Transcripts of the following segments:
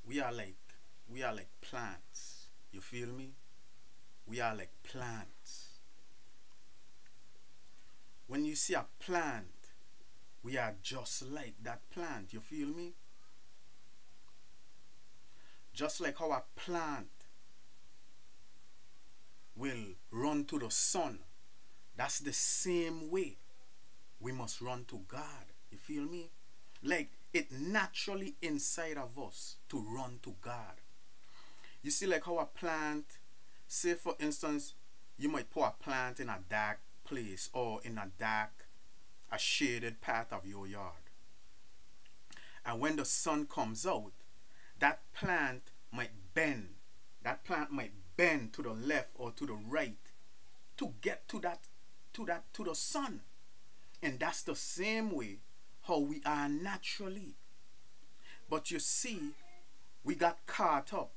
we are like we are like plants. You feel me? We are like plants. When you see a plant, we are just like that plant. You feel me? Just like how a plant will run to the sun, that's the same way we must run to God. You feel me? Like it naturally inside of us to run to God. You see, like how a plant, say for instance, you might put a plant in a dark place or in a dark, a shaded part of your yard. And when the sun comes out, that plant might bend. That plant might bend to the left or to the right to get to the sun. And that's the same way how we are naturally. But you see, we got caught up.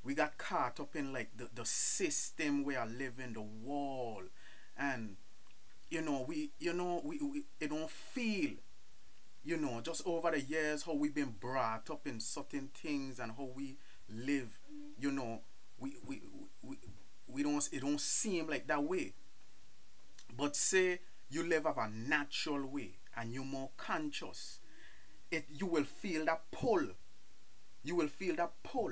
We got caught up in like the system we are living, the wall. And we it don't feel, just over the years how we've been brought up in certain things and how we live, you know, we we we, we don't it don't seem like that way. But say you live of a natural way and you're more conscious, it you will feel that pull. You will feel that pull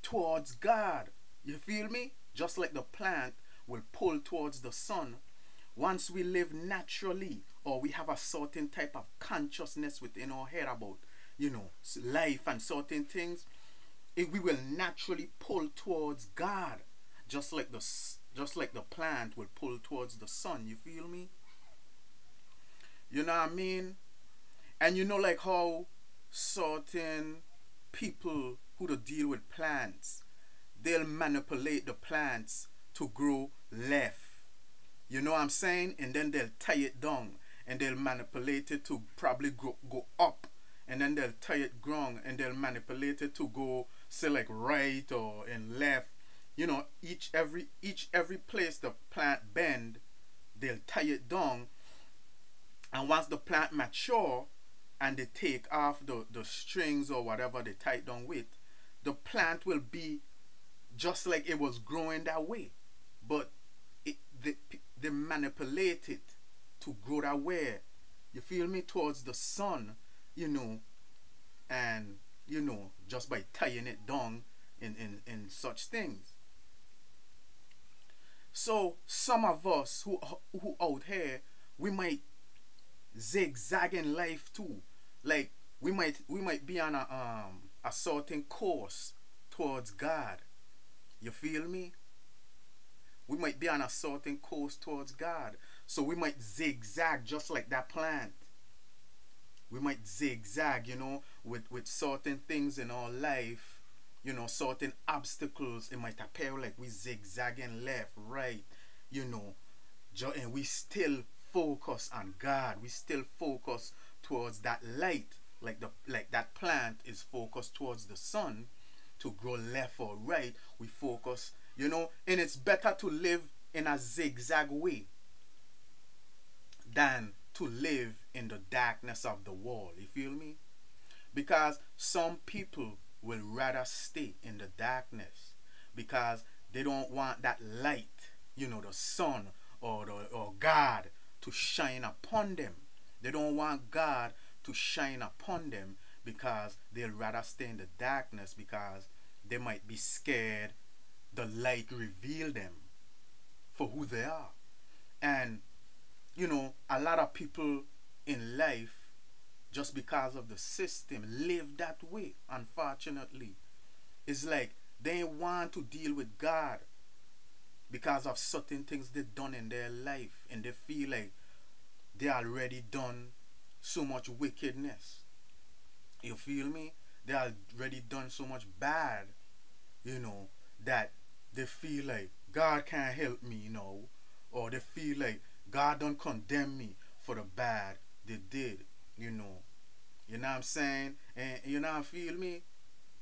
towards God. You feel me? Just like the plant will pull towards the sun. Once we live naturally, or we have a certain type of consciousness within our head about, life and certain things, we will naturally pull towards God, just like the plant will pull towards the sun. You feel me? You know what I mean? And like how certain people who to deal with plants, they'll manipulate the plants to grow left. You know what I'm saying? And then they'll tie it down and they'll manipulate it to probably go up. And then they'll tie it wrong and they'll manipulate it to go, say, like right or in left. Each every place the plant bend, they'll tie it down. And once the plant mature and they take off the strings or whatever they tie it down with, the plant will be just like it was growing that way. But they manipulate it to grow that way. You feel me? Towards the sun, and just by tying it down in such things. So some of us who out here, we might zigzag in life too. Like we might be on a certain course towards God. You feel me? We might be on a certain course towards God. So we might zigzag just like that plant. We might zigzag, with certain things in our life, certain obstacles. It might appear like we zigzagging left, right, and we still focus on God. We still focus towards that light, like that plant is focused towards the sun to grow left or right. We focus, and it's better to live in a zigzag way than to live in the darkness of the wall. You feel me? Because some people will rather stay in the darkness because they don't want that light, the sun or God to shine upon them. They don't want God to shine upon them because they'll rather stay in the darkness because they might be scared the light reveal them for who they are. And a lot of people in life, just because of the system, live that way. Unfortunately, it's like they want to deal with God because of certain things they've done in their life, and they feel like they already done so much wickedness. You feel me? They already done so much bad, that they feel like God can't help me, or they feel like God don't condemn me for the bad they did, You know what I'm saying? And I feel me?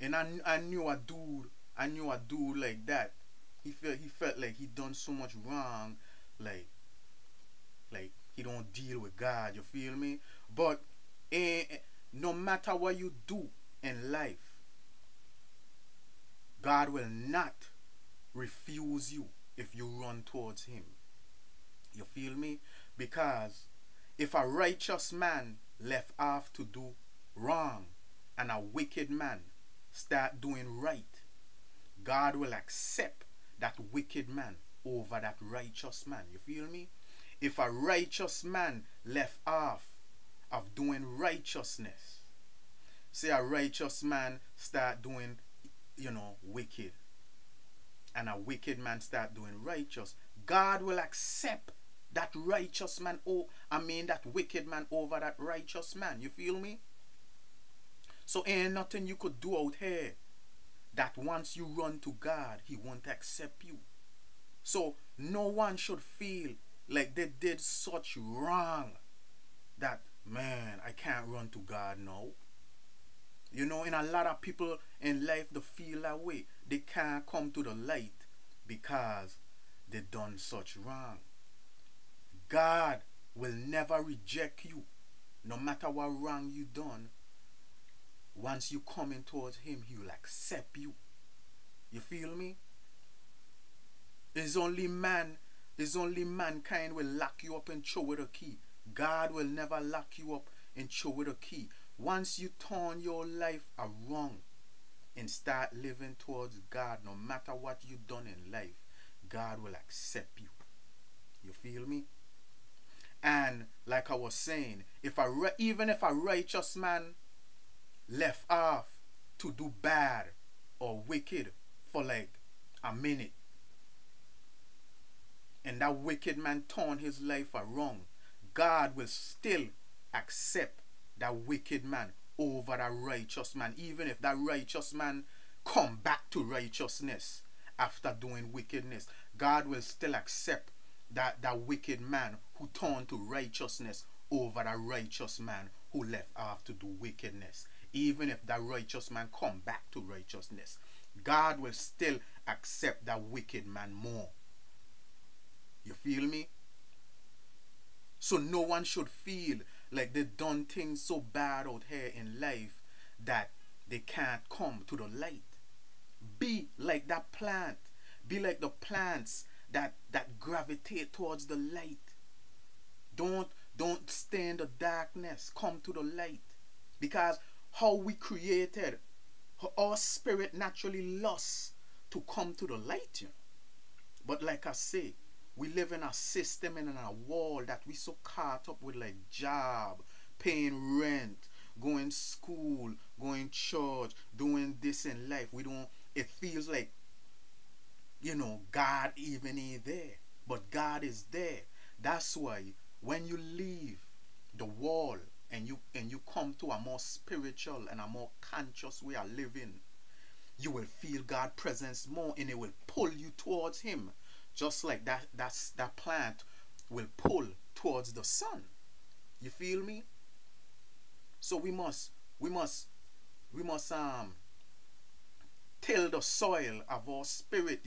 And I knew a dude like that. He felt like he done so much wrong, like he don't deal with God, you feel me? But no matter what you do in life, God will not refuse you if you run towards him. You feel me? Because if a righteous man left off to do wrong and a wicked man start doing right, God will accept that wicked man over that righteous man. You feel me? If a righteous man left off of doing righteousness, say a righteous man start doing, wicked, and a wicked man start doing righteous, God will accept that righteous man, that wicked man over that righteous man. You feel me? So ain't nothing you could do out here that once you run to God, he won't accept you. So no one should feel like they did such wrong that, man, I can't run to God now. In a lot of people in life, they feel that way. They can't come to the light because they done such wrong. God will never reject you, no matter what wrong you done. Once you come in towards him, he will accept you. You feel me? It's only mankind will lock you up and throw with a key. God will never lock you up and throw with a key. Once you turn your life around and start living towards God, no matter what you done in life, God will accept you. You feel me? And like I was saying, even if a righteous man left off to do bad or wicked for like a minute, and that wicked man turned his life around, God will still accept that wicked man over that righteous man, even if that righteous man come back to righteousness after doing wickedness. God will still accept that wicked man who turned to righteousness over that righteous man who left off to do wickedness. Even if that righteous man come back to righteousness, God will still accept that wicked man more. You feel me? So no one should feel like they done things so bad out here in life that they can't come to the light. Be like that plant. Be like the plants that gravitate towards the light. Don't stay in the darkness. Come to the light. Because how we created, our spirit naturally lusts to come to the light. But like I say, we live in a system and in a world that we so caught up with, like job, paying rent, going school, going church, doing this in life. It feels like, God even ain't there. But God is there. That's why when you leave the world and you come to a more spiritual and a more conscious way of living, you will feel God's presence more, and it will pull you towards him. Just like that plant will pull towards the sun. You feel me? So we must till the soil of our spirit,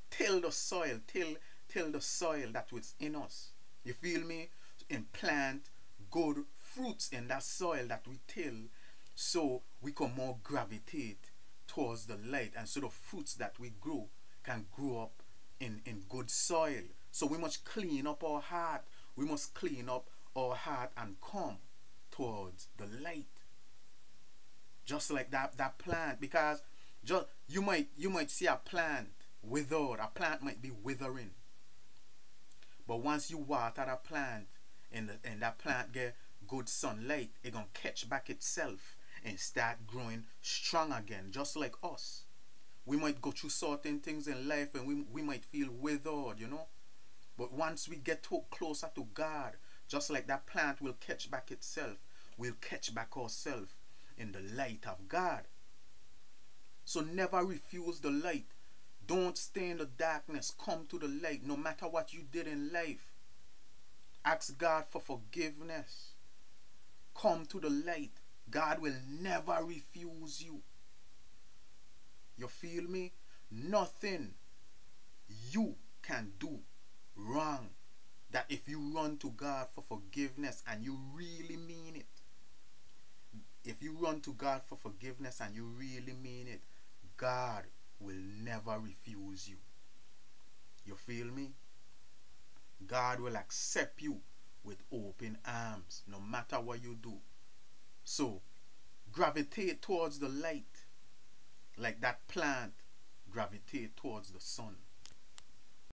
till the soil, till the soil that was in us. You feel me? And plant good fruits in that soil that we till, so we can more gravitate towards the light, and so the fruits that we grow can grow up in good soil. So we must clean up our heart. We must clean up our heart and come towards the light. Just like that plant. Because you might see a plant withered. A plant might be withering. But once you water that plant and that plant get good sunlight, it gonna catch back itself and start growing strong again. Just like us. We might go through certain things in life and we might feel withered, But once we get closer to God, just like that plant will catch back itself, we'll catch back ourselves in the light of God. So never refuse the light. Don't stay in the darkness. Come to the light no matter what you did in life. Ask God for forgiveness. Come to the light. God will never refuse you. You feel me? Nothing you can do wrong that if you run to God for forgiveness and you really mean it, if you run to God for forgiveness and you really mean it, God will never refuse you. You feel me? God will accept you with open arms no matter what you do. So gravitate towards the light like that plant gravitate towards the sun.